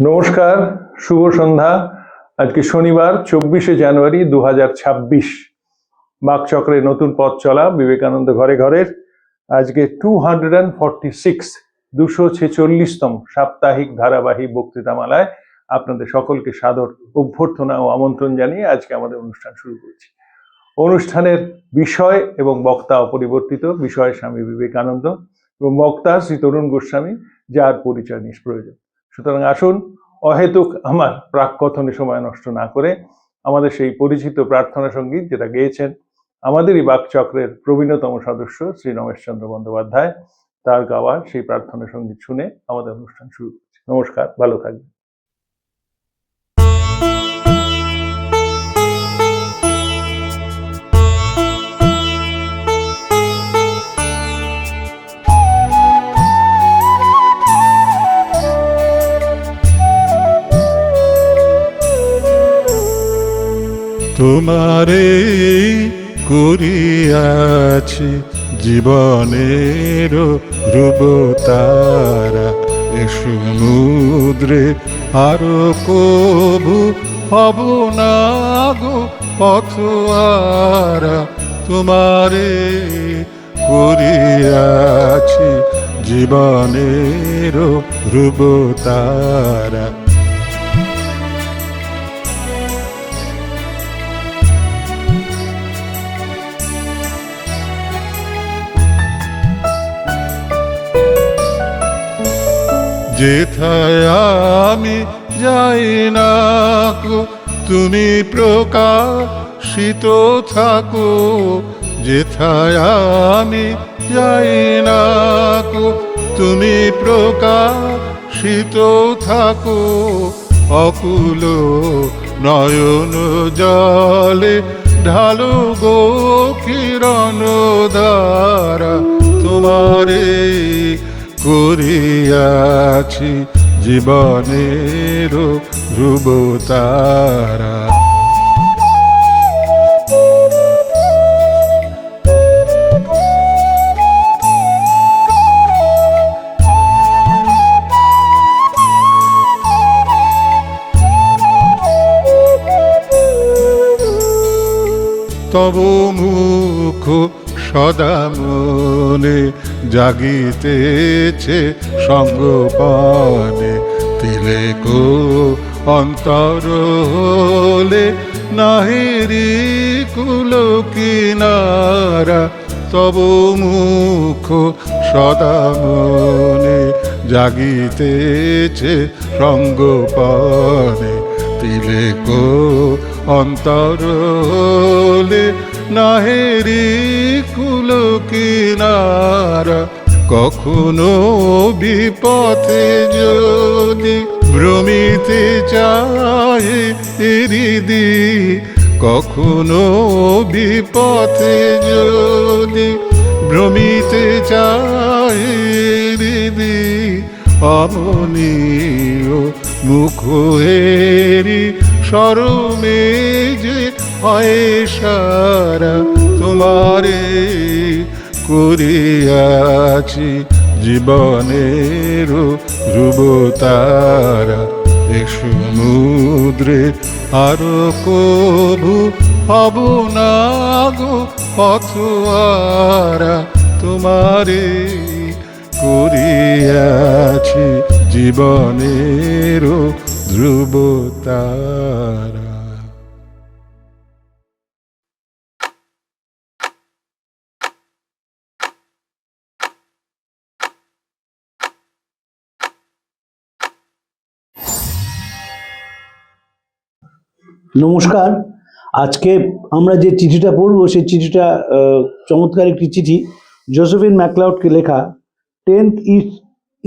নমস্কার, শুভ সন্ধ্যা। আজকে শনিবার 24শে জানুয়ারি 2026। বাকচক্রে নতুন পথ চলা বিবেকানন্দ ঘরে ঘরের আজকে 246তম সাপ্তাহিক ধারাবাহিক বক্তৃতামালায় আপনাদের সকলকে সাদর অভ্যর্থনা ও আমন্ত্রণ জানিয়ে আজকে আমাদের অনুষ্ঠান শুরু করছি। অনুষ্ঠানের বিষয় এবং বক্তা অপরিবর্তিত। বিষয় স্বামী বিবেকানন্দ এবং বক্তা শ্রী তরুণ গোস্বামী, যার পরিচয় নিষ্প্রয়োজন। সুতরাং আসুন, অহেতুক আমার প্রাককথনে সময় নষ্ট না করে আমাদের সেই পরিচিত প্রার্থনা সঙ্গীত, যেটা গেয়েছেন আমাদেরই বাকচক্রের প্রবীণতম সদস্য শ্রী রমেশচন্দ্র বন্দ্যোপাধ্যায়, তার গাওয়া সেই প্রার্থনা সঙ্গীত শুনে আমাদের অনুষ্ঠান শুরু করছি। নমস্কার, ভালো থাকবেন। তোমারে করিয়াছি জীবনের রূপতারা, এ সমুদ্রে আরো কবু হব না গো পথহারা। তোমারে করিয়াছি জীবনের রূপতারা। যেথায় আমি যাই না গো তুমি প্রকাশিত থাকো, যেথায় আমি যাই না গো তুমি প্রকাশিত থাকো। অকুল নয়ন জলে ঢালো গো কিরণ ধারা। তোমারে করিয়াছি জীবনের রূপতারা। তব মুখ সদা মনে জাগিতেছে সঙ্গপানে, তিলেকো অন্তর হলে নাহিরি কুল কিনারা। তব মুখ সদা মনে জাগিতেছে সঙ্গপানে, তিলেকো অন্তর হলে নাহেরি কুল কিনারা। কখনো বিপথে যদি ভ্রমিতে চায় হৃদি, কখনো বিপথে যদি ভ্রমিতে চায় হৃদি, অমনীয় মুখ হেরি শরমে যে হয় সারা। তোমারে করিয়াছি জীবনের রূপতারা, এ সমুদ্রে আরো কবু হব না গো পথহারা। তোমারে করিয়াছি জীবনের ধ্রুবতারা। নমস্কার। আজকে আমরা যে চিঠিটা পড়বো সেই চিঠিটা চমৎকার একটি চিঠি, জোসেফিন ম্যাকলাউডকে লেখা। 10th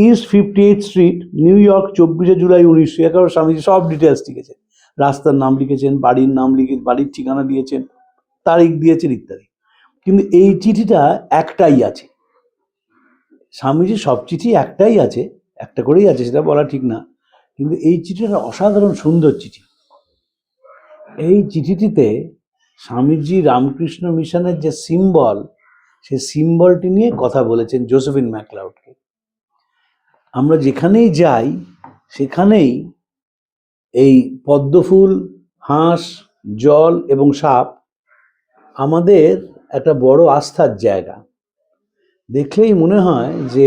east 58th street, New York, 24শে জুলাই 1911। স্বামীজি সব ডিটেলস লিখেছেন, রাস্তার নাম লিখেছেন, বাড়ির নাম লিখে, বাড়ির ঠিকানা দিয়েছেন, তারিখ দিয়েছেন ইত্যাদি। কিন্তু এই চিঠিটা একটাই আছে। স্বামীজি সব চিঠি একটাই আছে, একটা করেই আছে, সেটা বলা ঠিক না, কিন্তু এই চিঠিটা অসাধারণ সুন্দর চিঠি। এই চিঠিটিতে স্বামীজি রামকৃষ্ণ মিশনের যে সিম্বল, সেই সিম্বলটি নিয়ে কথা বলেছেন জোসেফিন ম্যাকলাউডকে। আমরা যেখানেই যাই সেখানেই এই পদ্মফুল, হাঁস, জল এবং সাপ আমাদের একটা বড় আস্থার জায়গা। দেখলেই মনে হয় যে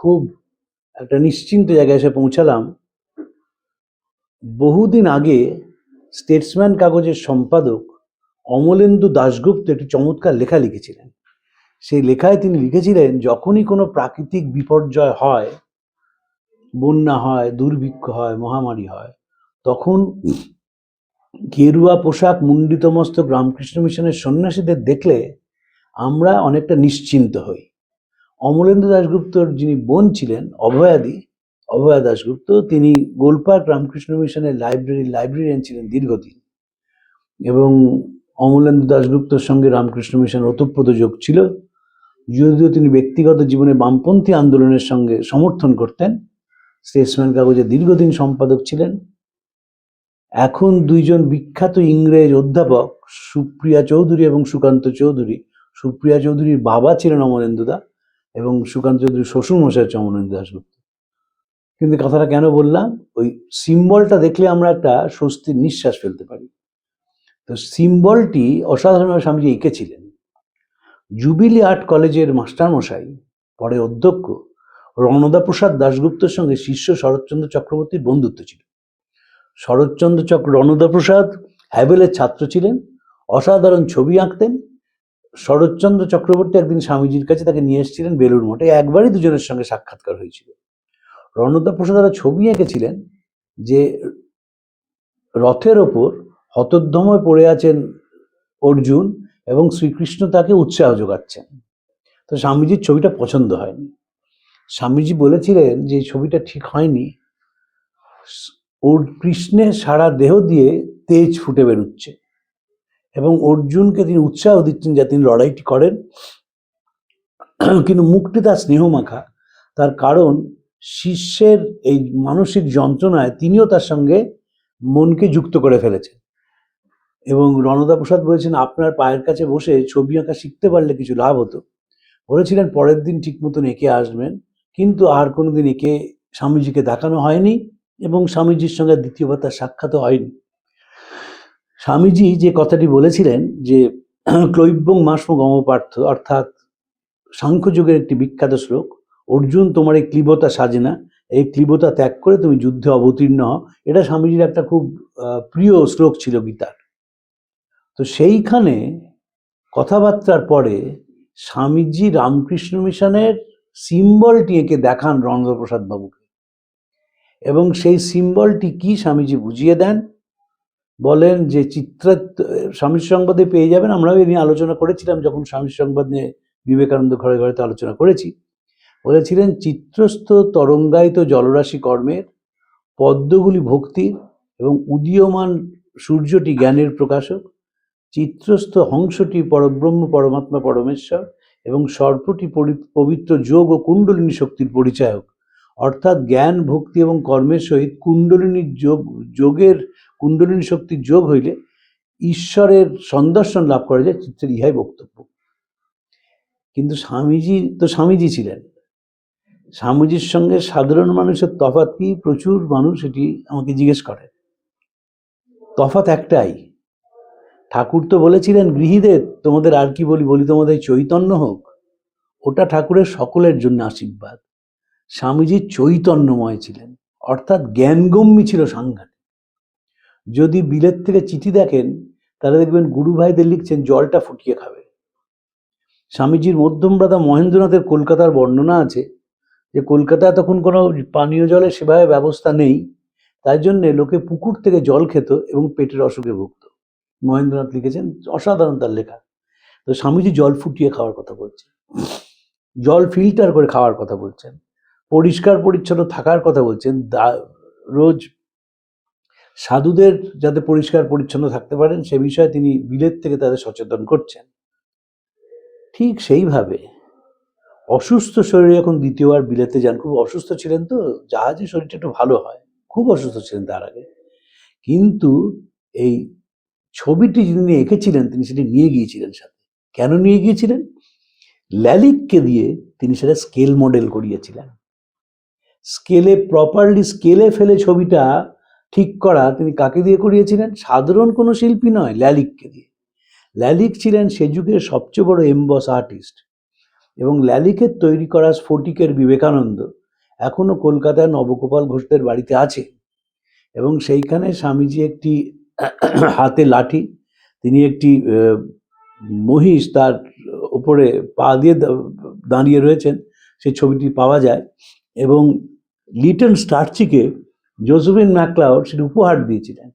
খুব একটা নিশ্চিন্ত জায়গায় এসে পৌঁছালাম। বহুদিন আগে স্টেটসম্যান কাগজের সম্পাদক অমলেন্দু দাশগুপ্ত একটি চমৎকার লেখা লিখেছিলেন। সেই লেখায় তিনি লিখেছিলেন, যখনই কোনো প্রাকৃতিক বিপর্যয় হয়, বন্যা হয়, দুর্ভিক্ষ হয়, মহামারী হয়, তখন গেরুয়া পোশাক, মুন্ডিত মস্তক রামকৃষ্ণ মিশনের সন্ন্যাসীদের দেখলে আমরা অনেকটা নিশ্চিন্ত হই। অমলেন্দু দাশগুপ্তর যিনি বোন ছিলেন অভয়া দাশগুপ্ত, তিনি গোলপার্ক রামকৃষ্ণ মিশনের লাইব্রেরিয়ান ছিলেন দীর্ঘদিন, এবং অমলেন্দু দাশগুপ্তর সঙ্গে রামকৃষ্ণ মিশন ওতপ্রোত যোগ ছিল। যদিও তিনি ব্যক্তিগত জীবনে বামপন্থী আন্দোলনের সঙ্গে সমর্থন করতেন, স্টেটসম্যান কাগজের দীর্ঘদিন সম্পাদক ছিলেন। এখন দুইজন বিখ্যাত ইংরেজ অধ্যাপক, সুপ্রিয়া চৌধুরী এবং সুকান্ত চৌধুরী, সুপ্রিয়া চৌধুরীর বাবা ছিলেন অমলেন্দুদা এবং সুকান্ত চৌধুরীর শ্বশুরমশাই হচ্ছে অমলেন্দু দাশগুপ্ত। কিন্তু কথাটা কেন বললাম, ওই সিম্বলটা দেখলে আমরা একটা স্বস্তির নিঃশ্বাস ফেলতে পারি। তো সিম্বলটি অসাধারণভাবে স্বামীজি এঁকেছিলেন। জুবিলি আর্ট কলেজের মাস্টারমশাই, পরে অধ্যক্ষ রণদাপ্রসাদ দাশগুপ্তর সঙ্গে শিষ্য শরৎচন্দ্র চক্রবর্তীর বন্ধুত্ব ছিল। রণদাপ্রসাদ হ্যাভেলের ছাত্র ছিলেন, অসাধারণ ছবি আঁকতেন। শরৎচন্দ্র চক্রবর্তী একদিন স্বামীজির কাছে তাকে নিয়ে এসেছিলেন বেলুড় মঠে, একবারই দুজনের সঙ্গে সাক্ষাৎকার হয়েছিল। রণদাপ্রসাদ একটা ছবি এঁকেছিলেন যে রথের ওপর হতোদ্যমে পড়ে আছেন অর্জুন এবং শ্রীকৃষ্ণ তাকে উৎসাহ যোগাচ্ছেন। তো স্বামীজির ছবিটা পছন্দ হয়নি। স্বামীজি বলেছিলেন যে এই ছবিটা ঠিক হয়নি, ওর কৃষ্ণের সারা দেহ দিয়ে তেজ ফুটে বেরোচ্ছে এবং অর্জুনকে তিনি উৎসাহ দিচ্ছেন যা তিনি লড়াইটি করেন, কিন্তু মুখটি তার স্নেহমাখা। তার কারণ শিষ্যের এই মানসিক যন্ত্রণায় তিনিও তার সঙ্গে মনকে যুক্ত করে ফেলেছেন। এবং রণদাপ্রসাদ বলেছেন, আপনার পায়ের কাছে বসে ছবি আঁকা শিখতে পারলে কিছু লাভ হতো। বলেছিলেন পরের দিন ঠিক মতন এঁকে আসবেন, কিন্তু আর কোনোদিন এঁকে স্বামীজিকে দেখানো হয়নি এবং স্বামীজির সঙ্গে দ্বিতীয়বার তার সাক্ষাৎও হয়নি। স্বামীজি যে কথাটি বলেছিলেন যে ক্লৈব্যং মাস্ম গমপার্থ, অর্থাৎ সাংখ্যযুগের একটি বিখ্যাত শ্লোক, অর্জুন তোমার এই ক্লীবতা সাজে না, এই ক্লীবতা ত্যাগ করে তুমি যুদ্ধে অবতীর্ণ হও, এটা স্বামীজির একটা খুব প্রিয় শ্লোক ছিল গীতার। তো সেইখানে কথাবার্তার পরে স্বামীজি রামকৃষ্ণ মিশনের সিম্বলটি এঁকে দেখান রণদাপ্রসাদ বাবুকে, এবং সেই সিম্বলটি কি স্বামীজি বুঝিয়ে দেন। বলেন যে স্বামীর সংবাদে পেয়ে যাবেন, আমরাও এ নিয়ে আলোচনা করেছিলাম যখন স্বামীর সংবাদ নিয়ে বিবেকানন্দ ঘরে ঘরে তো আলোচনা করেছি। বলেছিলেন, চিত্রস্থ তরঙ্গায়িত জলরাশি কর্মের, পদ্মগুলি ভক্তির এবং উদীয়মান সূর্যটি জ্ঞানের প্রকাশক, চিত্রস্থ হংসটি পরব্রহ্ম পরমাত্মা পরমেশ্বর এবং সর্পটি পবিত্র যোগ ও কুণ্ডলিনী শক্তির পরিচায়ক। অর্থাৎ জ্ঞান, ভক্তি এবং কর্মের সহিত কুণ্ডলিনী শক্তির যোগ হইলে ঈশ্বরের সন্দর্শন লাভ করা যায়। চিত্রের ইহাই বক্তব্য। কিন্তু স্বামীজি ছিলেন, স্বামীজির সঙ্গে সাধারণ মানুষের তফাৎ কি? প্রচুর মানুষ এটি আমাকে জিজ্ঞেস করে। তফাৎ একটাই, ঠাকুর তো বলেছিলেন গৃহীদের তোমাদের আর কি বলি তোমাদের চৈতন্য হোক, ওটা ঠাকুরের সকলের জন্য আশীর্বাদ। স্বামীজি চৈতন্যময় ছিলেন, অর্থাৎ জ্ঞানগম্যী ছিল সাংঘাতিক। যদি বিলেত থেকে চিঠি দেখেন তাহলে দেখবেন গুরু ভাইদের লিখছেন জলটা ফুটিয়ে খাবে। স্বামীজির মধ্যম ভ্রাতা মহেন্দ্রনাথের কলকাতার বর্ণনা আছে যে কলকাতায় তখন কোনো পানীয় জলের সেভাবে ব্যবস্থা নেই, তাই জন্যে লোকে পুকুর থেকে জল খেত এবং পেটের অসুখে ভুগত। মহেন্দ্রনাথ লিখেছেন, অসাধারণ তার লেখা। তো স্বামীজি জল ফুটিয়ে খাওয়ার কথা বলছেন, জল ফিল্টার করে খাওয়ার কথা বলছেন, পরিষ্কার পরিচ্ছন্ন থাকার কথা বলছেন, রোজ সাধুদের যাতে পরিষ্কার পরিচ্ছন্ন থাকতে পারেন সে বিষয়ে তিনি বিলেত থেকে তাদের সচেতন করছেন। ঠিক সেইভাবে অসুস্থ শরীরে যখন দ্বিতীয়বার বিলেতে যান, খুব অসুস্থ ছিলেন, তো জাহাজে শরীরটা একটু ভালো হয়, খুব অসুস্থ ছিলেন তার আগে, কিন্তু এই ছবিটি যিনি এঁকেছিলেন তিনি সেটি নিয়ে গিয়েছিলেন সাথে। কেন নিয়ে গিয়েছিলেন? ল্যালিককে দিয়ে তিনি সেটা স্কেল মডেল করিয়েছিলেন। প্রপারলি স্কেলে ফেলে ছবিটা ঠিক করা তিনি কাকে দিয়ে করিয়েছিলেন? সাধারণ কোনো শিল্পী নয়, ল্যালিককে দিয়ে। ল্যালিক ছিলেন সে যুগের সবচেয়ে বড় এমবস আর্টিস্ট, এবং ল্যালিকের তৈরি করা স্ফটিকের বিবেকানন্দ এখনো কলকাতায় নবগোপাল ঘোষদের বাড়িতে আছে, এবং সেইখানে স্বামীজি একটি হাতে লাঠি, তিনি একটি মহিষ তার উপরে পা দিয়ে দাঁড়িয়ে রয়েছেন, সেই ছবিটি পাওয়া যায়। এবং লিটন স্টার্চিকে জোসেফিন ম্যাকলাউড সেটি উপহার দিয়েছিলেন।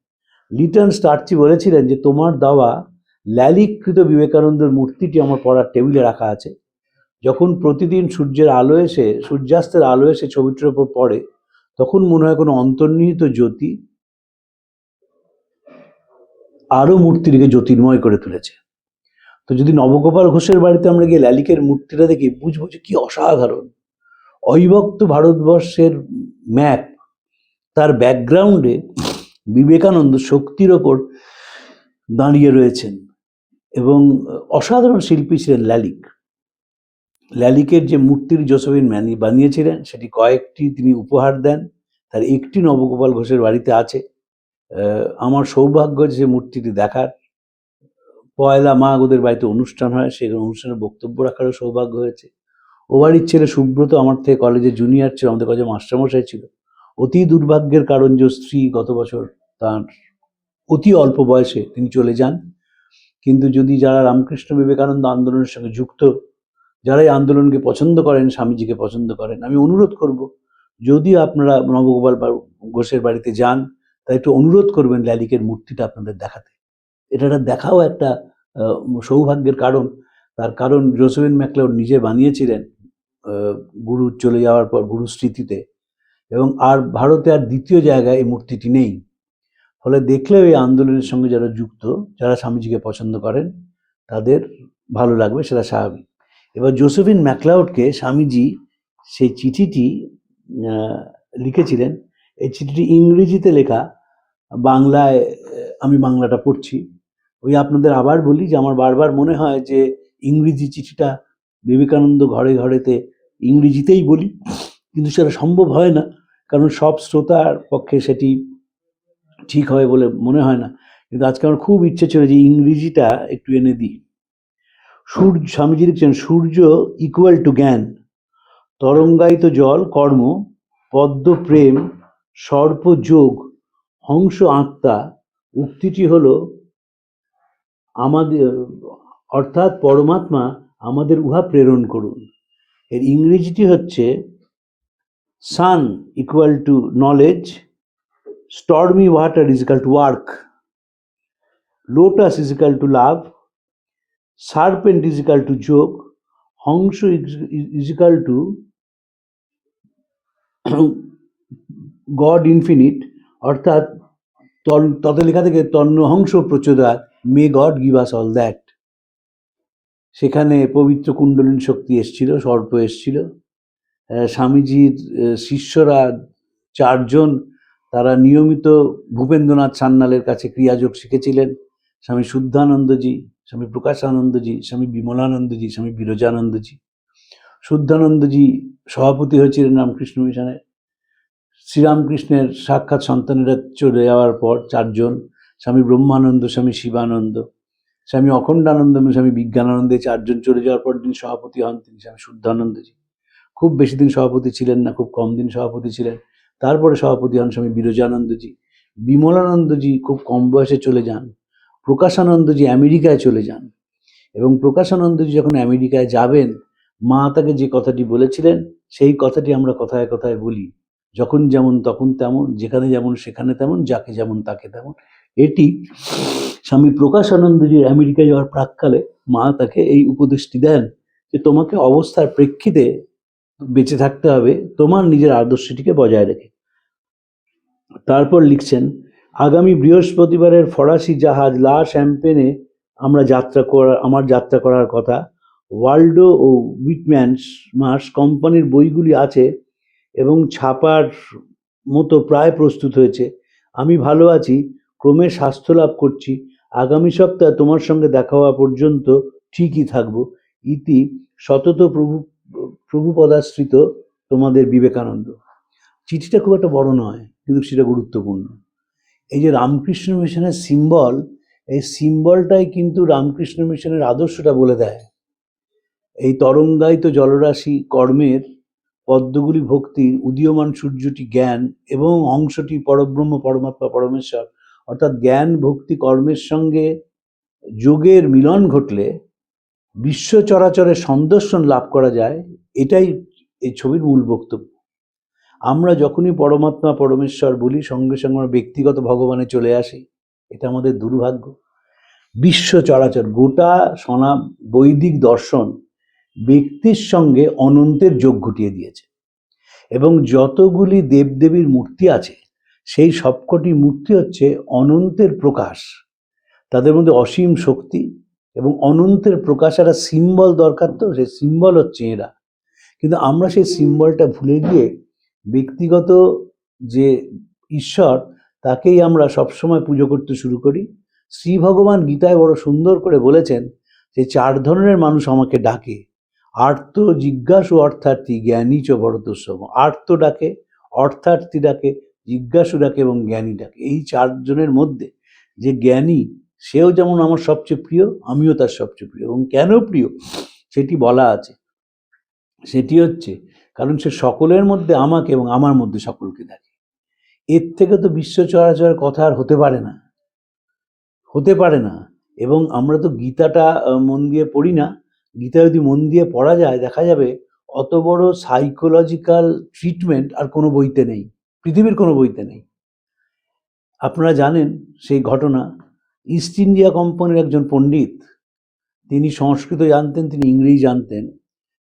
লিটন স্টার্চি বলেছিলেন যে তোমার দেওয়া ল্যালিককৃত বিবেকানন্দের মূর্তিটি আমার পড়ার টেবিলে রাখা আছে, যখন প্রতিদিন সূর্যের আলো এসে সূর্যাস্তের আলো এসে ছবিটির ওপর পড়ে তখন মনে হয় কোনো অন্তর্নিহিত জ্যোতি আরও মূর্তিটিকে জ্যোতির্ময় করে তুলেছে। তো যদি নবগোপাল ঘোষের বাড়িতে আমরা গিয়ে ল্যালিকের মূর্তিটা দেখি, বুঝবো যে কি অসাধারণ। অবিভক্ত ভারতবর্ষের ম্যাপ, তার ব্যাকগ্রাউন্ডে বিবেকানন্দ শক্তির ওপর দাঁড়িয়ে রয়েছেন, এবং অসাধারণ শিল্পী ছিলেন ল্যালিক। ল্যালিকের যে মূর্তির জোসেফিন বানিয়েছিলেন সেটি কয়েকটি তিনি উপহার দেন, তার একটি নবগোপাল ঘোষের বাড়িতে আছে। আমার সৌভাগ্য যে মূর্তিটি দেখার। পয়লা মাঘ ওদের বাড়িতে অনুষ্ঠান হয়, সেই অনুষ্ঠানে বক্তব্য রাখারও সৌভাগ্য হয়েছে। ও বাড়ির ছেলে সুব্রত আমার থেকে কলেজে জুনিয়র ছিল, আমাদের কলেজে মাস্টারমশাই ছিল। অতি দুর্ভাগ্যের কারণ যে স্ত্রী গত বছর তার অতি অল্প বয়সে তিনি চলে যান। কিন্তু যদি যারা রামকৃষ্ণ বিবেকানন্দ আন্দোলনের সঙ্গে যুক্ত, যারা এই আন্দোলনকে পছন্দ করেন, স্বামীজিকে পছন্দ করেন, আমি অনুরোধ করব, যদি আপনারা নবগোপাল ঘোষের বাড়িতে যান তাই একটু অনুরোধ করবেন ল্যালিকের মূর্তিটা আপনাদের দেখাতে। এটা দেখাও একটা সৌভাগ্যের কারণ। তার কারণ জোসেফিন ম্যাকলাউড নিজে বানিয়েছিলেন গুরু চলে যাওয়ার পর, গুরু স্মৃতিতে, এবং আর ভারতে আর দ্বিতীয় জায়গায় এই মূর্তিটি নেই। ফলে দেখলেও এই আন্দোলনের সঙ্গে যারা যুক্ত, যারা স্বামীজিকে পছন্দ করেন, তাদের ভালো লাগবে, সেটা স্বাভাবিক। এবার জোসেফিন ম্যাকলাউডকে স্বামীজি সেই চিঠিটি লিখেছিলেন। এই চিঠিটি ইংরেজিতে লেখা, বাংলায় আমি বাংলাটা পড়ছি। ওই আপনাদের আবার বলি যে আমার বারবার মনে হয় যে ইংরেজি চিঠিটা বিবেকানন্দ ঘরে ঘরেতে ইংরেজিতেই বলি, কিন্তু সেটা সম্ভব হয় না, কারণ সব শ্রোতার পক্ষে সেটি ঠিক হবে বলে মনে হয় না। কিন্তু আজকে আমার খুব ইচ্ছে ছিল যে ইংরেজিটা একটু এনে দিই। স্বামীজি লিখছেন, সূর্য ইকুয়াল টু জ্ঞান, তরঙ্গায়িত জল কর্ম, পদ্ম প্রেম, সর্প যোগ, হংস আত্মা। উক্তিটি হলো আমাদের, অর্থাৎ পরমাত্মা আমাদের উহা প্রেরণ করুন। এর ইংরেজিটি হচ্ছে sun equal to knowledge, stormy water is equal to work, lotus is equal to love, serpent is equal to yoga, hamsa is equal to God infinite, অর্থাৎ তত লেখা থেকে তন্নহংস প্রচোদয়াৎ, may God give us all that. সেখানে পবিত্র কুণ্ডলিনী শক্তি এসছিল, সর্প এসছিল। স্বামীজির শিষ্যরা 4 জন, তারা নিয়মিত ভূপেন্দ্রনাথ সান্যালের কাছে ক্রিয়াযোগ শিখেছিলেন। স্বামী শুদ্ধানন্দজি, স্বামী প্রকাশানন্দজি, স্বামী বিমলানন্দজি, স্বামী বিরজানন্দজি। শুদ্ধানন্দজি সভাপতি হয়েছিলেন রামকৃষ্ণ মিশনের। শ্রীরামকৃষ্ণের সাক্ষাৎ সন্তানেরা চলে যাওয়ার পর 4 জন, স্বামী ব্রহ্মানন্দ, স্বামী শিবানন্দ, স্বামী অখণ্ডানন্দ, স্বামী বিজ্ঞানানন্দ, 4 জন চলে যাওয়ার পর যিনি সভাপতি হন তিনি স্বামী শুদ্ধানন্দজি। খুব বেশি দিন সভাপতি ছিলেন না, খুব কম দিন সভাপতি ছিলেন। তারপরে সভাপতি হন স্বামী বিরজানন্দজি। বিমলানন্দজি খুব কম বয়সে চলে যান। প্রকাশানন্দজি আমেরিকায় চলে যান, এবং প্রকাশানন্দজি যখন আমেরিকায় যাবেন, মা তাকে যে কথাটি বলেছিলেন সেই কথাটি আমরা কথায় কথায় বলি, যখন যেমন তখন তেমন, যেখানে যেমন সেখানে তেমন, যাকে যেমন তাকে তেমন। এটি স্বামী প্রকাশানন্দজির আমেরিকায় যাওয়ার প্রাককালে মা তাকে এই উপদেশটি দেন যে তোমাকে অবস্থার প্রেক্ষিতে বেঁচে থাকতে হবে, তোমার নিজের আদর্শটিকে বজায় রেখে। তারপর লিখছেন, আগামী বৃহস্পতিবারের ফরাসি জাহাজ লা শ্যাম্পেনে আমার যাত্রা করার কথা। ওয়াল্ডো ও উইটম্যানস কোম্পানির বইগুলি আছে এবং ছাপার মতো প্রায় প্রস্তুত হয়েছে। আমি ভালো আছি, ক্রমে স্বাস্থ্য লাভ করছি। আগামী সপ্তাহে তোমার সঙ্গে দেখা হওয়া পর্যন্ত ঠিকই থাকবো। ইতি সতত প্রভুপদাশ্রিত তোমাদের বিবেকানন্দ। চিঠিটা খুব একটা বড় নয়, কিন্তু সেটা গুরুত্বপূর্ণ। এই যে রামকৃষ্ণ মিশনের সিম্বল, এই সিম্বলটাই কিন্তু রামকৃষ্ণ মিশনের আদর্শটা বলে দেয়। এই তরঙ্গায়িত জলরাশি কর্মের, পদ্মগুলি ভক্তির, উদীয়মান সূর্যটি জ্ঞান এবং অংশটি পরব্রহ্ম পরমাত্মা পরমেশ্বর, অর্থাৎ জ্ঞান ভক্তি কর্মের সঙ্গে যোগের মিলন ঘটলে বিশ্ব চরাচরের সন্দর্শন লাভ করা যায়। এটাই এই ছবির মূল বক্তব্য। আমরা যখনই পরমাত্মা পরমেশ্বর বলি, সঙ্গে সঙ্গে আমরা ব্যক্তিগত ভগবানে চলে আসি। এটা আমাদের দুর্ভাগ্য। বিশ্ব চরাচর, গোটা বৈদিক দর্শন ব্যক্তির সঙ্গে অনন্তের যোগ ঘটিয়ে দিয়েছে, এবং যতগুলি দেবদেবীর মূর্তি আছে সেই সবকটি মূর্তি হচ্ছে অনন্তের প্রকাশ। তাদের মধ্যে অসীম শক্তি এবং অনন্তের প্রকাশ, একটা সিম্বল দরকার, তো সেই সিম্বল হচ্ছে এরা। কিন্তু আমরা সেই সিম্বলটা ভুলে গিয়ে ব্যক্তিগত যে ঈশ্বর, তাকেই আমরা সবসময় পুজো করতে শুরু করি। শ্রী ভগবান গীতায় বড় সুন্দর করে বলেছেন যে 4 ধরনের মানুষ আমাকে ডাকে, আর্ত, জিজ্ঞাসু, অর্থার্থী, জ্ঞানী চ বরতস্যম। আর্ত ডাকে, অর্থার্থী ডাকে, জিজ্ঞাসু ডাকে এবং জ্ঞানী ডাকে। এই 4 জনের মধ্যে যে জ্ঞানী, সেও যেমন আমার সবচেয়ে প্রিয়, আমিও তার সবচেয়ে প্রিয়। এবং কেন প্রিয় সেটি বলা আছে। সেটি হচ্ছে কারণ সে সকলের মধ্যে আমাকে এবং আমার মধ্যে সকলকে দেখে। এর থেকে তো বিশ্ব চরাচরের কথা আর হতে পারে না, হতে পারে না। এবং আমরা তো গীতাটা মন দিয়ে পড়ি না। গীতা যদি মন দিয়ে পড়া যায়, দেখা যাবে অত বড় সাইকোলজিক্যাল ট্রিটমেন্ট আর কোনো বইতে নেই, পৃথিবীর কোনো বইতে নেই। আপনারা জানেন সেই ঘটনা, ইস্ট ইন্ডিয়া কোম্পানির একজন পণ্ডিত, তিনি সংস্কৃত জানতেন, তিনি ইংরেজি জানতেন।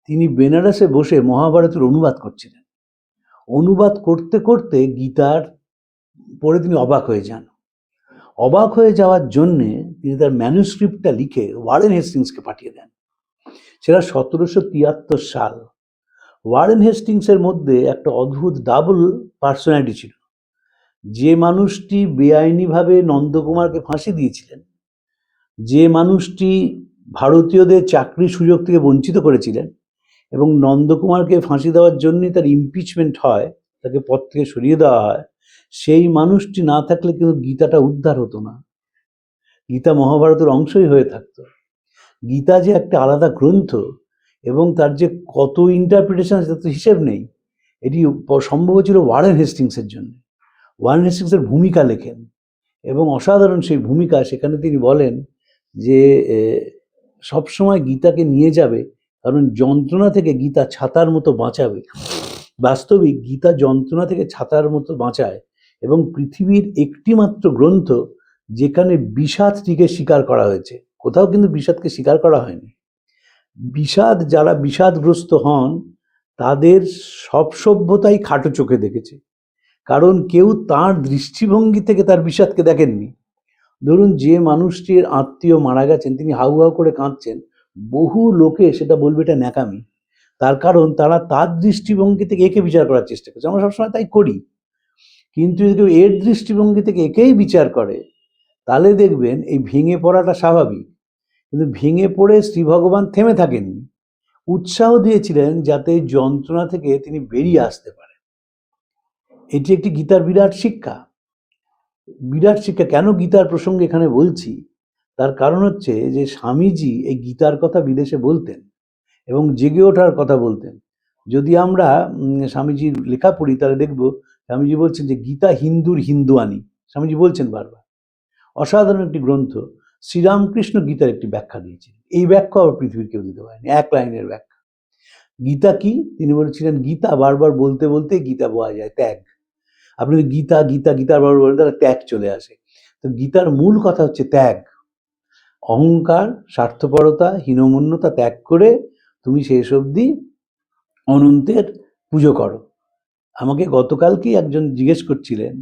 তিনি বেনারসে বসে মহাভারতের অনুবাদ করছিলেন। অনুবাদ করতে করতে গীতার পড়ে তিনি অবাক হয়ে যান। অবাক হয়ে যাওয়ার জন্যে তিনি তার ম্যানুস্ক্রিপ্টটা লিখে ওয়ারেন হেস্টিংসকে পাঠিয়ে দেন। সেটা 1773 সাল। ওয়ারেন হেস্টিংসের মধ্যে একটা অদ্ভুত ডাবল পার্সোনালিটি ছিল। যে মানুষটি বেআইনিভাবে নন্দকুমারকে ফাঁসি দিয়েছিলেন, যে মানুষটি ভারতীয়দের চাকরির সুযোগ থেকে বঞ্চিত করেছিলেন, এবং নন্দকুমারকে ফাঁসি দেওয়ার জন্যই তার ইমপিচমেন্ট হয়, তাকে পদ থেকে সরিয়ে দেওয়া হয়, সেই মানুষটি না থাকলে কিন্তু গীতাটা উদ্ধার হতো না, গীতা মহাভারতের অংশই হয়ে থাকতো। গীতা যে একটা আলাদা গ্রন্থ এবং তার যে কত ইন্টারপ্রিটেশন, সেটা তো হিসেব নেই। এটি সম্ভব ছিল ওয়ারেন হেস্টিংসের জন্য। ওয়ারেন হেস্টিংসের ভূমিকা লেখেন এবং অসাধারণ সেই ভূমিকা। সেখানে তিনি বলেন যে সবসময় গীতাকে নিয়ে যাবে, কারণ যন্ত্রণা থেকে গীতা ছাতার মতো বাঁচাবে। বাস্তবিক গীতা যন্ত্রণা থেকে ছাতার মতো বাঁচায়, এবং পৃথিবীর একটি মাত্র গ্রন্থ যেখানে বিষাদটিকে স্বীকার করা হয়েছে। কোথাও কিন্তু বিষাদকে স্বীকার করা হয়নি। বিষাদ, যারা বিষাদগ্রস্ত হন, তাদের সব সভ্যতাই খাটো চোখে দেখেছে, কারণ কেউ তার দৃষ্টিভঙ্গি থেকে তার বিষাদকে দেখেননি। ধরুন, যে মানুষটির আত্মীয় মারা গেছেন, তিনি হাউ হাউ করে কাঁদছেন, বহু লোকে সেটা বলবে এটা ন্যাকামি। তার কারণ তারা তার দৃষ্টিভঙ্গি থেকে একে বিচার করার চেষ্টা করছে। আমরা সবসময় তাই করি। কিন্তু যদি কেউ এর দৃষ্টিভঙ্গি থেকে একেই বিচার করে, তাহলে দেখবেন এই ভেঙে পড়াটা স্বাভাবিক। কিন্তু ভেঙে পড়ে শ্রী ভগবান থেমে থাকেননি, উৎসাহ দিয়েছিলেন যাতে যন্ত্রণা থেকে তিনি বেরিয়ে আসতে পারেন। এটি একটি গীতার বিরাট শিক্ষা। বিরাট শিক্ষা। কেন গীতার প্রসঙ্গে এখানে বলছি, তার কারণ হচ্ছে যে স্বামীজি এই গীতার কথা বিদেশে বলতেন এবং জেগে ওঠার কথা বলতেন। যদি আমরা স্বামীজির লেখা পড়ি, তাহলে দেখব স্বামীজি বলছেন যে গীতা হিন্দুর হিন্দুয়ানি। স্বামীজি বলছেন বারবার। অসাধারণ একটি গ্রন্থ। শ্রীরামকৃষ্ণ গীতার একটি ব্যাখ্যা দিয়েছিলেন। এই ব্যাখ্যা আবার পৃথিবীর কেউ দিতে পারেনি, 1 লাইনের ব্যাখ্যা। গীতা কি? তিনি বলেছিলেন গীতা বারবার বলতে বলতে গীতা বোঝা যায় ত্যাগ। আপনি গীতা গীতা গীতার বারবার বলেন, তাহলে ত্যাগ চলে আসে। তো গীতার মূল কথা হচ্ছে ত্যাগ। অহংকার, স্বার্থপরতা, হীনমন্যতা ত্যাগ করে তুমি শেষ অবধি অনন্তের পুজো করো। আমাকে গতকালকেই একজন জিজ্ঞেস করছিলেন,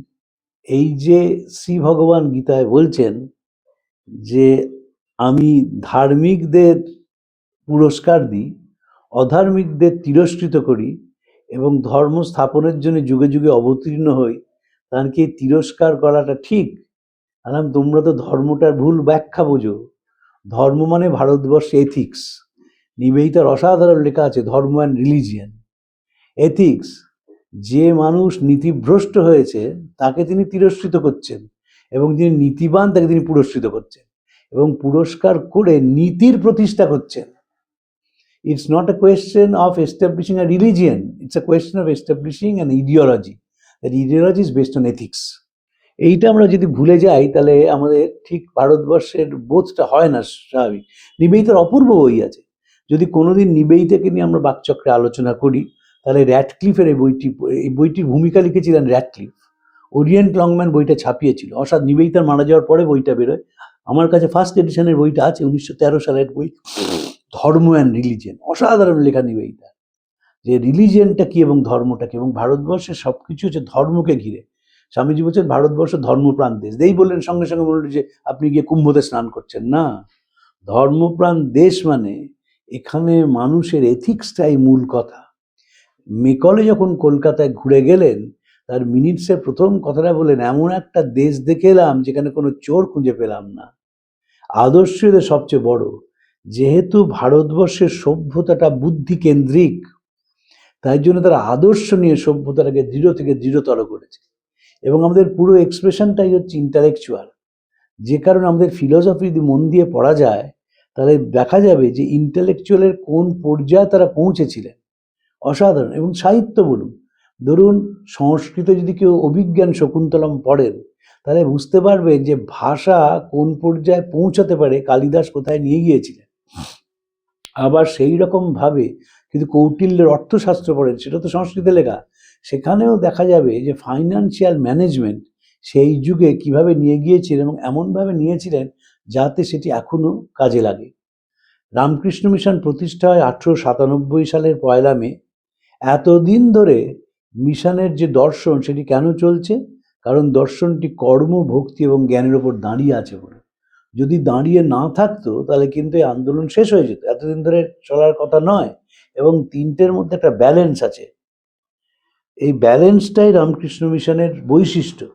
এই যে শ্রী ভগবান গীতায় বলছেন যে আমি ধার্মিকদের পুরস্কার দিই, অধার্মিকদের তিরস্কৃত করি এবং ধর্ম স্থাপনের জন্য যুগে যুগে অবতীর্ণ হই, তার কি তিরস্কার করাটা ঠিক? আলাম, তোমরা তো ধর্মটার ভুল ব্যাখ্যা বোঝো। ধর্ম মানে ভারতবর্ষে এথিক্স। নিবেদিতার অসাধারণ লেখা আছে, ধর্ম অ্যান্ড রিলিজিয়ান। এথিক্স, যে মানুষ নীতিভ্রষ্ট হয়েছে তাকে তিনি তিরস্কৃত করছেন, এবং যিনি নীতিবান তাকে তিনি পুরস্কৃত করছেন এবং পুরস্কার করে নীতির প্রতিষ্ঠা করছেন। It's not a question of establishing a religion, it's a question of establishing an ideology. That ideology is based on ethics. এইটা আমরা যদি ভুলে যাই তাহলে আমাদের ঠিক ভারতবর্ষের বোধটা হয় না স্বাভাবিক। নিবেদিতার অপূর্ব বই আছে, যদি কোনোদিন নিবেদিতাকে নিয়ে আমরা বাকচক্রে আলোচনা করি তাহলে র্যাডক্লিফের এই বইটির ভূমিকা লিখেছিলেন র্যাডক্লিফ। ওরিয়েন্ট লংম্যান বইটা ছাপিয়েছিল, নিবেদিতার মারা যাওয়ার পরে বইটা বেরোয়। আমার কাছে ফার্স্ট এডিশনের বইটা আছে, 1913 সালের বই, ধর্ম অ্যান্ড রিলিজিয়ন। অসাধারণ লেখা নিবেদিতা, যে রিলিজিয়নটা কি এবং ধর্মটা কি, এবং ভারতবর্ষের সবকিছু হচ্ছে ধর্মকে ঘিরে। স্বামীজি বলছেন ভারতবর্ষ ধর্মপ্রাণ দেশ। এই বললেন সঙ্গে সঙ্গে বললেন যে আপনি গিয়ে কুম্ভতে স্নান করছেন না। ধর্মপ্রাণ দেশ মানে এখানে মানুষের এথিক্সটাই মূল কথা। মেকলে যখন কলকাতায় ঘুরে গেলেন তার মিনিটসের প্রথম কথাটা বলেন, এমন একটা দেশ দেখে এলাম যেখানে কোনো চোর খুঁজে পেলাম না। আদর্শ এদের সবচেয়ে বড়, যেহেতু ভারতবর্ষের সভ্যতাটা বুদ্ধি কেন্দ্রিক, তাই জন্য তারা আদর্শ নিয়ে সভ্যতাটাকে দৃঢ় থেকে দৃঢ়তর করেছে। এবং আমাদের পুরো এক্সপ্রেশনটাই হচ্ছে ইন্টালেকচুয়াল, যে কারণে আমাদের ফিলোসফি যদি মন দিয়ে পড়া যায় তাহলে দেখা যাবে যে ইন্টালেকচুয়ালের কোন পর্যায়ে তারা পৌঁছেছিলেন। অসাধারণ। এবং সাহিত্য বলুন, ধরুন সংস্কৃত যদি কেউ অভিজ্ঞান শকুন্তলম পড়েন তাহলে বুঝতে পারবেন যে ভাষা কোন পর্যায়ে পৌঁছাতে পারে, কালিদাস কোথায় নিয়ে গিয়েছিলেন। আবার সেই রকমভাবে কিন্তু কৌটিল্যের অর্থশাস্ত্র পড়েন, সেটা তো সংস্কৃতে লেখা, সেখানেও দেখা যাবে যে ফাইন্যান্সিয়াল ম্যানেজমেন্ট সেই যুগে কিভাবে নিয়ে গিয়েছিলেন এবং এমনভাবে নিয়েছিলেন যাতে সেটি এখনো কাজে লাগে। রামকৃষ্ণ মিশন প্রতিষ্ঠা হয় 1897 সালের 1 মে। এতদিন ধরে মিশনের যে দর্শন সেটি কেন চলছে? কারণ দর্শনটি কর্ম, ভক্তি এবং জ্ঞানের ওপর দাঁড়িয়ে আছে বলে। যদি দাঁড়িয়ে না থাকতো তাহলে কিন্তু এই আন্দোলন শেষ হয়ে যেত, এতদিন ধরে চলার কথা নয়। এবং তিনটের মধ্যে একটা ব্যালেন্স আছে, এই ব্যালেন্সটাই রামকৃষ্ণ মিশনের বৈশিষ্ট্য।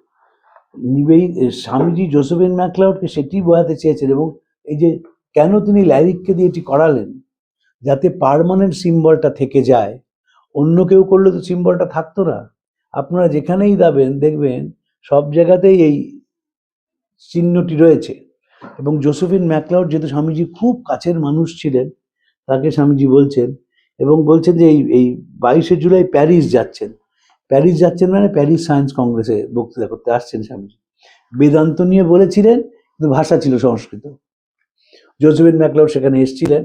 স্বামীজি জোসেফিন ম্যাকলাউডকে সেটি বোঝাতে চেয়েছেন। এবং এই যে কেন তিনি ল্যারিককে দিয়ে এটি করালেন, যাতে পার্মানেন্ট সিম্বলটা থেকে যায়। অন্য কেউ করলে তো সিম্বলটা থাকতো না। আপনারা যেখানেই যাবেন দেখবেন সব জায়গাতেই এই চিহ্নটি রয়েছে। এবং জোসেফিন ম্যাকলাউড যেহেতু স্বামীজি খুব কাছের মানুষ ছিলেন, তাকে স্বামীজি বলছেন এবং বলছেন যে এই 22শে জুলাই প্যারিস যাচ্ছেন। প্যারিস যাচ্ছেন মানে প্যারিস সায়েন্স কংগ্রেসে বক্তৃতা করতে আসছেন স্বামীজি। বেদান্ত নিয়ে বলেছিলেন, কিন্তু ভাষা ছিল সংস্কৃত। জোসেফিন ম্যাকলাউড সেখানে এসেছিলেন।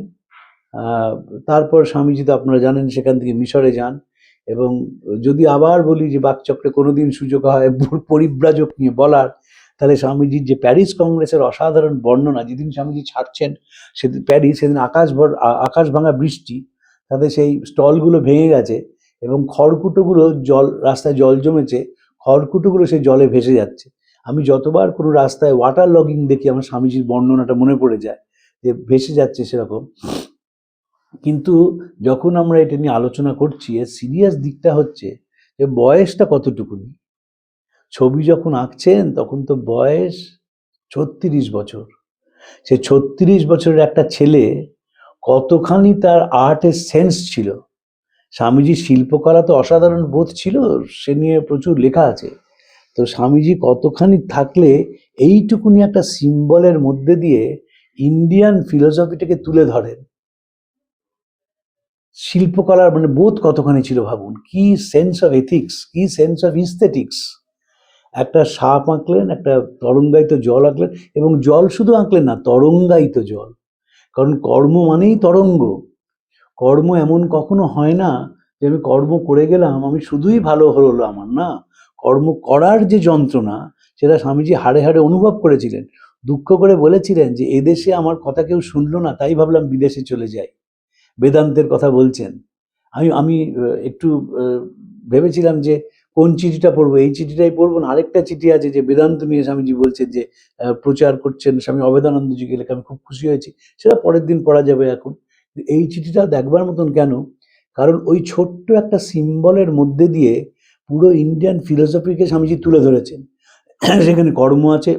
তারপর স্বামীজি তো আপনারা জানেন সেখান থেকে মিশরে যান। এবং যদি আবার বলি যে বাকচক্রে কোনোদিন সুযোগ হয় পরিব্রাজক নিয়ে বলার, তাহলে স্বামীজির যে প্যারিস কংগ্রেসের অসাধারণ বর্ণনা, যেদিন স্বামীজি ছাড়ছেন সেদিন প্যারিস, সেদিন আকাশ ভাঙা বৃষ্টি, তাতে সেই স্টলগুলো ভেঙে গেছে এবং খড়কুটোগুলো রাস্তায় জল জমেছে, খড়কুটোগুলো সেই জলে ভেসে যাচ্ছে। আমি যতবার কোনো রাস্তায় ওয়াটার লগিং দেখি আমার স্বামীজির বর্ণনাটা মনে পড়ে যায় যে ভেসে যাচ্ছে সেরকম। কিন্তু যখন আমরা এটা নিয়ে আলোচনা করছি, এর সিরিয়াস দিকটা হচ্ছে যে বয়সটা কতটুকুনি। ছবি যখন আঁকছেন তখন তো বয়স 36 বছর। সে 36 বছরের একটা ছেলে কতখানি তার আর্টের সেন্স ছিল। স্বামীজির শিল্পকলা তো অসাধারণ বোধ ছিল, সে নিয়ে প্রচুর লেখা আছে। তো স্বামীজি কতখানি থাকলে এইটুকুনি একটা সিম্বলের মধ্যে দিয়ে ইন্ডিয়ান ফিলোসফিটাকে তুলে ধরেন। শিল্পকলার মানে বোধ কতখানি ছিল ভাবুন, কি সেন্স অফ এথিক্স, কি সেন্স অফ ইস্থেটিক্স। একটা সাপ আঁকলেন, একটা তরঙ্গায়িত জল আঁকলেন, এবং জল শুধু আঁকলেন না, তরঙ্গায়িত জল। কারণ কর্ম মানেই তরঙ্গ। কর্ম এমন কখনো হয় না যে আমি কর্ম করে গেলাম, আমি শুধুই ভালো হলো আমার, না। কর্ম করার যে যন্ত্রণা সেটা স্বামীজি হাড়ে হাড়ে অনুভব করেছিলেন। দুঃখ করে বলেছিলেন যে এদেশে আমার কথা কেউ শুনলো না, তাই ভাবলাম বিদেশে চলে যাই। বেদান্তের কথা বলছেন। আমি একটু ভেবেছিলাম যে কোন চিঠিটা পড়বো, এই চিঠিটাই পড়বো না আরেকটা চিঠি আছে যে বেদান্ত নিয়ে স্বামীজি বলছেন যে প্রচার করছেন স্বামী অবেদানন্দজিকে লেখা, আমি খুব খুশি হয়েছি। সেটা পরের দিন পড়া যাবে। এখন এই চিঠিটা দেখবার মতন কেন, কারণ ওই ছোট্ট একটা সিম্বলের মধ্যে দিয়ে পুরো ইন্ডিয়ান ফিলোসফিকে স্বামীজি তুলে ধরেছেন। সেখানে কর্ম আছে।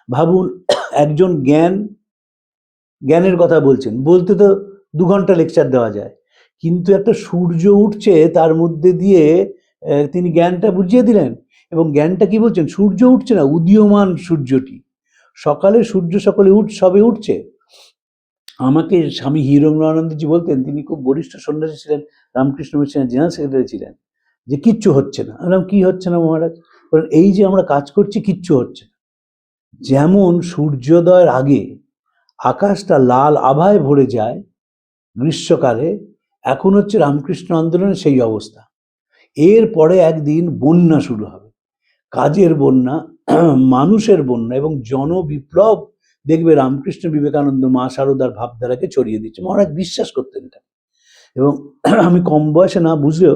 ভাবুন, একজন জ্ঞানের কথা বলছেন, বলতে তো 2 ঘন্টা লেকচার দেওয়া যায়, কিন্তু একটা সূর্য উঠছে তার মধ্যে দিয়ে তিনি জ্ঞানটা বুঝিয়ে দিলেন। এবং জ্ঞানটা কি বলছেন, সূর্য উঠছে না, উদীয়মান সূর্যটি, সকালে সূর্য সকালে সবে উঠছে। আমাকে স্বামী হিরণ্যানন্দজি বলতেন, তিনি খুব বরিষ্ঠ সন্ন্যাসী ছিলেন, রামকৃষ্ণ মিশনের জেনারেল সেক্রেটারি ছিলেন, যে কিচ্ছু হচ্ছে না। বললাম কি হচ্ছে না মহারাজ? বলেন এই যে আমরা কাজ করছি কিচ্ছু হচ্ছে না। যেমন সূর্যোদয়ের আগে আকাশটা লাল আভায় ভরে যায় গ্রীষ্মকালে, এখন হচ্ছে রামকৃষ্ণ আন্দোলনের সেই অবস্থা। এরপরে একদিন বন্যা শুরু হবে, কাজের বন্যা, মানুষের বন্যা এবং জনবিপ্লব দেখবে রামকৃষ্ণ বিবেকানন্দ মা শারদার ভাবধারাকে ছড়িয়ে দিচ্ছে। মহারাজ বিশ্বাস করতেন এটা। এবং আমি কম বয়সে না বুঝলেও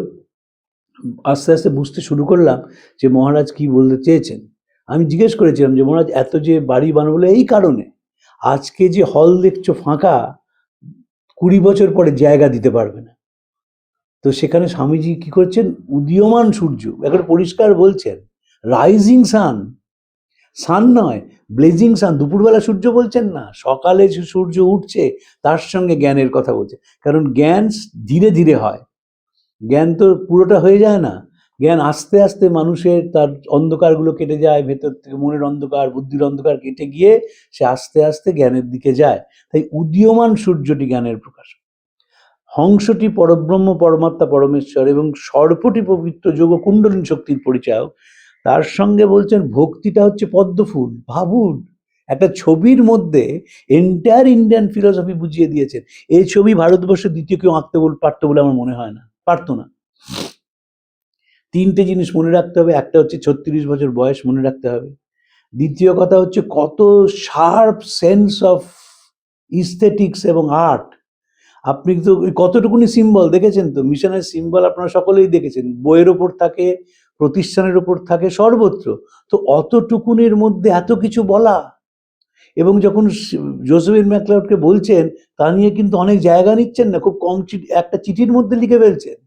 আস্তে আস্তে বুঝতে শুরু করলাম যে মহারাজ কি বলতে চেয়েছেন। আমি জিজ্ঞেস করেছিলাম যে মহারাজ এত যে বাড়ি বানাবো এই কারণে, আজকে যে হল দেখছো ফাঁকা, 20 বছর পরে জায়গা দিতে পারবে না। তো সেখানে স্বামীজি কি করছেন, উদীয়মান সূর্য একবার পরিষ্কার বলছেন, রাইজিং সান, সান নয় ব্লেজিং সান, দুপুরবেলা সূর্য বলছেন না, সকালে যে সূর্য উঠছে তার সঙ্গে জ্ঞানের কথা বলছে। কারণ জ্ঞান ধীরে ধীরে হয়, জ্ঞান তো পুরোটা হয়ে যায় না, জ্ঞান আস্তে আস্তে মানুষের তার অন্ধকারগুলো কেটে যায়, ভেতর থেকে মনের অন্ধকার বুদ্ধির অন্ধকার কেটে গিয়ে সে আস্তে আস্তে জ্ঞানের দিকে যায়। তাই উদীয়মান সূর্যটি জ্ঞানের প্রকাশ। হংসটি পরব্রহ্ম পরমাত্মা পরমেশ্বর এবং সর্পটি পবিত্র যোগ কুণ্ডলিনী শক্তির পরিচায়ক। তার সঙ্গে বলছেন ভক্তিটা হচ্ছে পদ্মফুল। ভাবুন, একটা ছবির মধ্যে এন্টায়ার ইন্ডিয়ান ফিলসফি বুঝিয়ে দিয়েছেন। এই ছবি ভারতবর্ষের দ্বিতীয় কেউ আঁকতে পারতো বলে আমার মনে হয় না, পারতো না। 3টে জিনিস মনে রাখতে হবে, একটা হচ্ছে 36 বছর বয়স মনে রাখতে হবে, দ্বিতীয় কথা হচ্ছে কত শার্প সেন্স অফ ইস্থেটিক্স এবং আর্ট। আপনি তো কতটুকুনি সিম্বল দেখেছেন, তো মিশনের সিম্বল আপনারা সকলেই দেখেছেন, বইয়ের ওপর থাকে, প্রতিষ্ঠানের ওপর থাকে, সর্বত্র। তো অতটুকুনির মধ্যে এত কিছু বলা, এবং যখন জোসেফিন ম্যাকলাউডকে বলছেন তা নিয়ে কিন্তু অনেক জায়গা নিচ্ছেন না, খুব কম একটা চিঠির মধ্যে লিখে ফেলছেন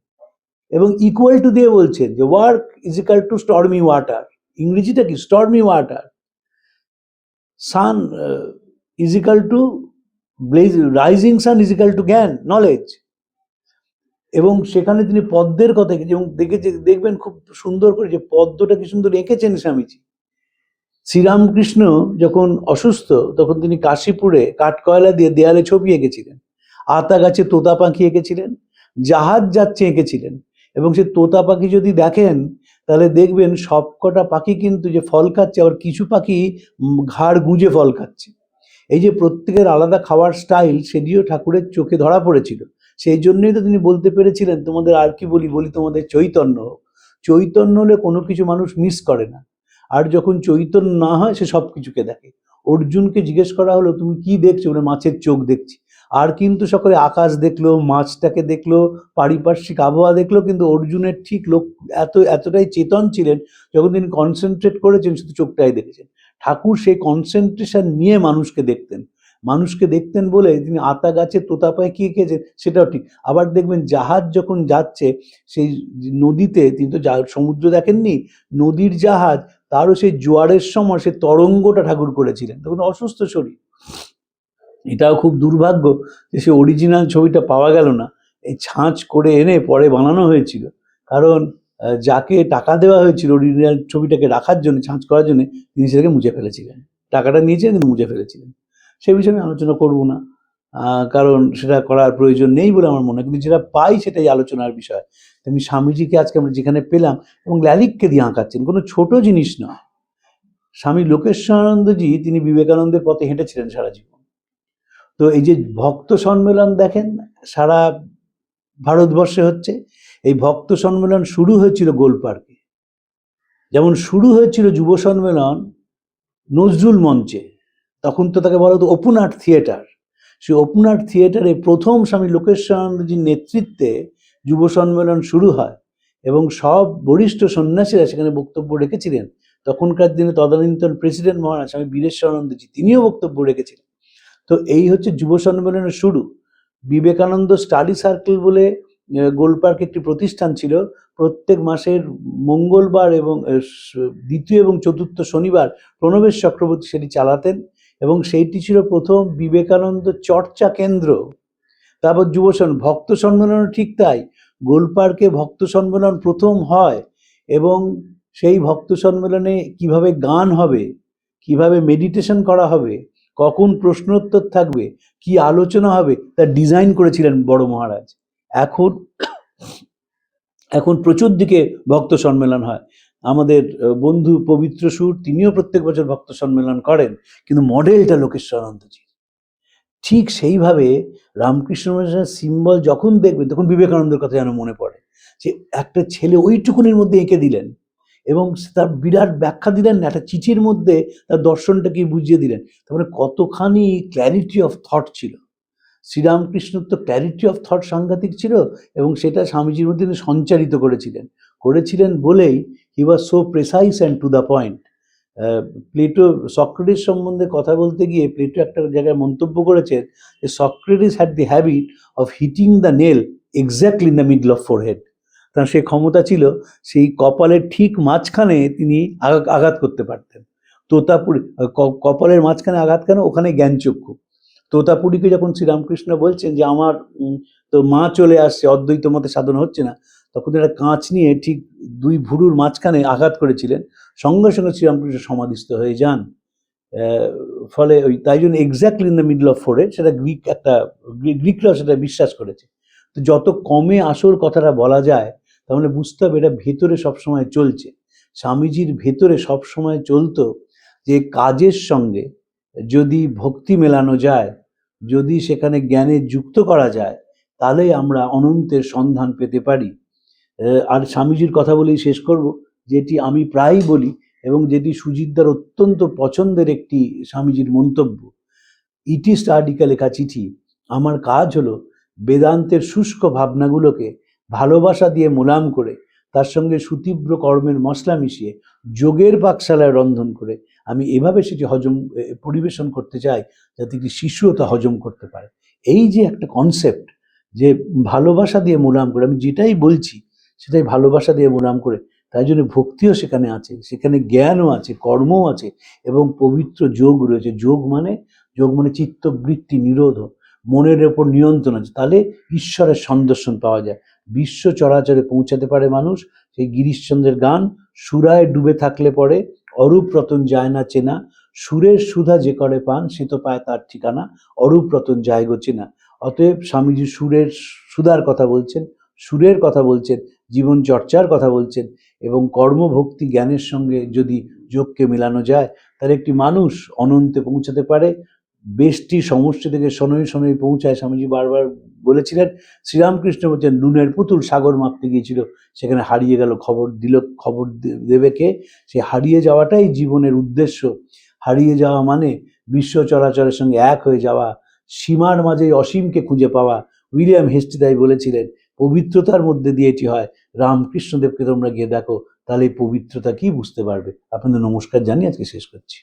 এবং ইকুয়াল টু দিয়ে বলছেন যে work is equal to stormy water. ইংরেজিটা কি, stormy water. Sun is equal to rising sun is equal to জ্ঞান, নলেজ। এবং সেখানে তিনি পদ্মের কথা, এবং দেখবেন খুব সুন্দর করে যে পদ্মটা কি সুন্দর এঁকেছেন স্বামীজি। শ্রীরামকৃষ্ণ যখন অসুস্থ তখন তিনি কাশীপুরে কাঠকয়লা দিয়ে দেয়ালে ছবি এঁকেছিলেন, আতা গাছে তোতা পাখি এঁকেছিলেন, জাহাজ যাচ্ছে এঁকেছিলেন। এবং সে তোতা পাখি যদি দেখেন তাহলে দেখবেন সবকটা পাখি কিন্তু যে ফল খাচ্ছে, আবার কিছু পাখি ঘাড় গুঁজে ফল খাচ্ছে। এই যে প্রত্যেকের আলাদা খাওয়ার স্টাইল, সেটিও ঠাকুরের চোখে ধরা পড়েছিল। সেই জন্যই তো তিনি বলতে পেরেছিলেন তোমাদের আর কি বলি, বলি তোমাদের চৈতন্য হোক। চৈতন্য হলে কোনো কিছু মানুষ মিস করে না, আর যখন চৈতন্য না হয় সে সব কিছুকে দেখে। অর্জুনকে জিজ্ঞেস করা হলো তুমি কি দেখছো, বলে মাছের চোখ দেখছি। আর কিন্তু সকলে আকাশ দেখলো, মাছটাকে দেখলো, পারিপার্শ্বিক আবহাওয়া দেখলো, কিন্তু অর্জুনের ঠিক এতটাই চেতন ছিলেন, যখন তিনি কনসেন্ট্রেট করেছেন শুধু চোখটাই দেখেছেন। ঠাকুর সেই কনসেন্ট্রেশন নিয়ে মানুষকে দেখতেন বলে তিনি আতা গাছে তোতা পাখি এঁকেছেন, সেটাও ঠিক। আবার দেখবেন জাহাজ যখন যাচ্ছে সেই নদীতে, তিনি তো সমুদ্র দেখেননি, নদীর জাহাজ, তারও সেই জোয়ারের সময় সে তরঙ্গটা ঠাকুর করেছিলেন, তখন অসুস্থ শরীর। এটাও খুব দুর্ভাগ্য যে সে অরিজিনাল ছবিটা পাওয়া গেল না, এই ছাঁচ করে এনে পরে বানানো হয়েছিল। কারণ যাকে টাকা দেওয়া হয়েছিল অরিজিনাল ছবিটাকে রাখার জন্য, ছাঁচ করার জন্য, তিনি সেটাকে মুছে ফেলেছিলেন। টাকাটা নিয়েছিলেন কিন্তু মুছে ফেলেছিলেন। সে বিষয়ে আমি আলোচনা করব না, কারণ সেটা করার প্রয়োজন নেই বলে আমার মনে হয়। কিন্তু যেটা পাই সেটাই আলোচনার বিষয়। তেমনি স্বামীজিকে আজকে আমরা যেখানে পেলাম, এবং ল্যালিককে দিয়ে আঁকাচ্ছেন, কোনো ছোট জিনিস নয়। স্বামী লোকেশ্বরানন্দজি তিনি বিবেকানন্দের পথে হেঁটেছিলেন সারা জীবন। তো এই যে ভক্ত সম্মেলন দেখেন সারা ভারতবর্ষে হচ্ছে, এই ভক্ত সম্মেলন শুরু হয়েছিল গোলপার্কে, যেমন শুরু হয়েছিল যুব সম্মেলন নজরুল মঞ্চে, তখন তো তাকে বলা হতো ওপেন আর্ট থিয়েটার। সেই ওপেন আর্ট থিয়েটারে প্রথম স্বামী লোকেশ্বরানন্দজির নেতৃত্বে যুব সম্মেলন শুরু হয়, এবং সব বরিষ্ঠ সন্ন্যাসীরা সেখানে বক্তব্য রেখেছিলেন। তখনকার দিনে তদানীন্তন প্রেসিডেন্ট মহারাজ স্বামী বীরেশ্বরানন্দজি, তিনিও বক্তব্য রেখেছিলেন। তো এই হচ্ছে যুব সম্মেলনের শুরু। বিবেকানন্দ স্টাডি সার্কেল বলে গোলপার্কে একটি প্রতিষ্ঠান ছিল, প্রত্যেক মাসের মঙ্গলবার এবং দ্বিতীয় এবং চতুর্থ শনিবার প্রণবেশ চক্রবর্তী সেটি চালাতেন, এবং সেইটি ছিল প্রথম বিবেকানন্দ চর্চা কেন্দ্র। তারপর ভক্ত সম্মেলন ঠিক তাই, গোলপার্কে ভক্ত সম্মেলন প্রথম হয়, এবং সেই ভক্ত সম্মেলনে কিভাবে গান হবে, কিভাবে মেডিটেশন করা হবে, কখন প্রশ্নোত্তর থাকবে, কি আলোচনা হবে, তা ডিজাইন করেছিলেন বড় মহারাজ। এখন এখন প্রচুর দিকে ভক্ত সম্মেলন হয়। আমাদের বন্ধু পবিত্র সুর তিনিও প্রত্যেক বছর ভক্ত সম্মেলন করেন, কিন্তু মডেলটা লোকেশ্বরানন্দজি। ঠিক সেইভাবে রামকৃষ্ণ মিশনের সিম্বল যখন দেখবেন তখন বিবেকানন্দের কথা যেন মনে পড়ে, যে একটা ছেলে ওইটুকুনির মধ্যে এঁকে দিলেন এবং তার বিরাট ব্যাখ্যা দিলেন না, একটা চিঠির মধ্যে তার দর্শনটাকে বুঝিয়ে দিলেন। তারপরে কতখানি ক্ল্যারিটি অফ থট ছিল। শ্রীরামকৃষ্ণর তো ক্ল্যারিটি অফ থট সাংঘাতিক ছিল, এবং সেটা স্বামীজির মধ্যে তিনি সঞ্চারিত করেছিলেন বলেই he was so precise and to the point. Plato Socrates সম্বন্ধে কথা বলতে গিয়ে প্লেটো একটা জায়গায় মন্তব্য করেছেন যে Socrates had the habit of hitting the nail exactly in the middle of forehead. তার সে ক্ষমতা ছিল সেই কপালের ঠিক মাঝখানে তিনি আঘাত করতে পারতেন। তোতাপুরি কপালের মাঝখানে আঘাত কেন? ওখানে জ্ঞানচক্ষু। তোতাপুরীকে যখন শ্রীরামকৃষ্ণ বলছেন যে আমার তো মা চলে আসছে, অদ্বৈত মতে সাধন হচ্ছে না, তখন একটা কাঁচ নিয়ে ঠিক দুই ভুরুর মাঝখানে আঘাত করেছিলেন, সঙ্গে সঙ্গে শ্রীরামকৃষ্ণ সমাধিস্থ হয়ে যান। ফলে ওই তাই জন্য exactly in the middle of forehead, সেটা গ্রিকরাও সেটা বিশ্বাস করেছে। তো যত কমে আসল কথাটা বলা যায়, তার মানে বুঝতে হবে এটা ভেতরে সবসময় চলছে। স্বামীজির ভেতরে সবসময় চলতো যে কাজের সঙ্গে যদি ভক্তি মেলানো যায়, যদি সেখানে জ্ঞানে যুক্ত করা যায়, তাহলে আমরা অনন্তের সন্ধান পেতে পারি। আর স্বামীজির কথা বলেই শেষ করব, যেটি আমি প্রায়ই বলি এবং যেটি সুজিতদার অত্যন্ত পছন্দের একটি স্বামীজির মন্তব্য। ইটি স্টাডিকা লেখা চিঠি, আমার কাজ হলো বেদান্তের শুষ্ক ভাবনাগুলোকে ভালোবাসা দিয়ে মোলাম করে, তার সঙ্গে সুতীব্র কর্মের মশলা মিশিয়ে যোগের পাকশালায় রন্ধন করে আমি এভাবে সেটি পরিবেশন করতে চাই যাতে কি শিশুও তা হজম করতে পারে। এই যে একটা কনসেপ্ট, যে ভালোবাসা দিয়ে মোলাম করে, আমি যেটাই বলছি সেটাই ভালোবাসা দিয়ে মোলাম করে, তাই জন্য ভক্তিও সেখানে আছে, সেখানে জ্ঞানও আছে, কর্মও আছে, এবং পবিত্র যোগ রয়েছে। যোগ মানে চিত্তবৃত্তি নিরোধ, মনের ওপর নিয়ন্ত্রণ আছে, তাহলে ঈশ্বরের সন্দর্শন পাওয়া যায়, বিশ্ব চরাচরে পৌঁছাতে পারে মানুষ। সেই গিরিশচন্দ্রের গান, সুরায় ডুবে থাকলে পরে অরূপ রতন যায় না চেনা, সুরের সুধা যে করে পান সে তো পায় তার ঠিকানা, অরূপ রতন যায় গো চেনা। অতএব স্বামীজি সুরের সুধার কথা বলছেন, সুরের কথা বলছেন, জীবন চর্চার কথা বলছেন, এবং কর্মভক্তি জ্ঞানের সঙ্গে যদি যোগকে মেলানো যায়, তাহলে একটি মানুষ অনন্তে পৌঁছাতে পারে। বেষ্টি সমষ্টি থেকে শনৈ শনৈ পৌঁছায়, স্বামীজি বারবার বলেছিলেন। শ্রীরামকৃষ্ণ বলছেন নুনের পুতুল সাগর মাপতে গিয়েছিল, সেখানে হারিয়ে গেল, খবর দেবে কে? সে হারিয়ে যাওয়াটাই জীবনের উদ্দেশ্য। হারিয়ে যাওয়া মানে বিশ্ব চরাচরের সঙ্গে এক হয়ে যাওয়া, সীমার মাঝে অসীমকে খুঁজে পাওয়া। উইলিয়াম হেস্টিদাই বলেছিলেন পবিত্রতার মধ্যে দিয়ে এটি হয়। রামকৃষ্ণদেবকে তোমরা গিয়ে দেখো, তাহলে এই পবিত্রতা কি বুঝতে পারবে। আপনাদের নমস্কার জানিয়ে আজকে শেষ করছি।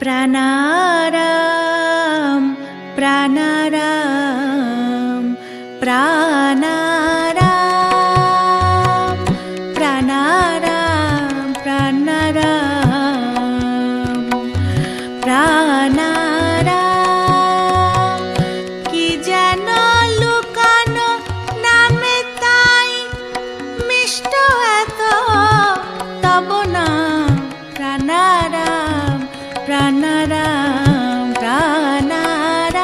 প্রাণারাম প্রাণারাম প্রাণারাম প্রাণারাম প্রাণারাম প্রাণারাম, কি যেন লুকানো নামে তাই মিষ্ট এত তব নাম। প্রাণারাম প্রাণারাম প্রাণারাম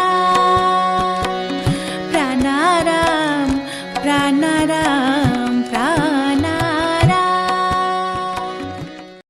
প্রাণারাম প্রাণারাম প্রাণ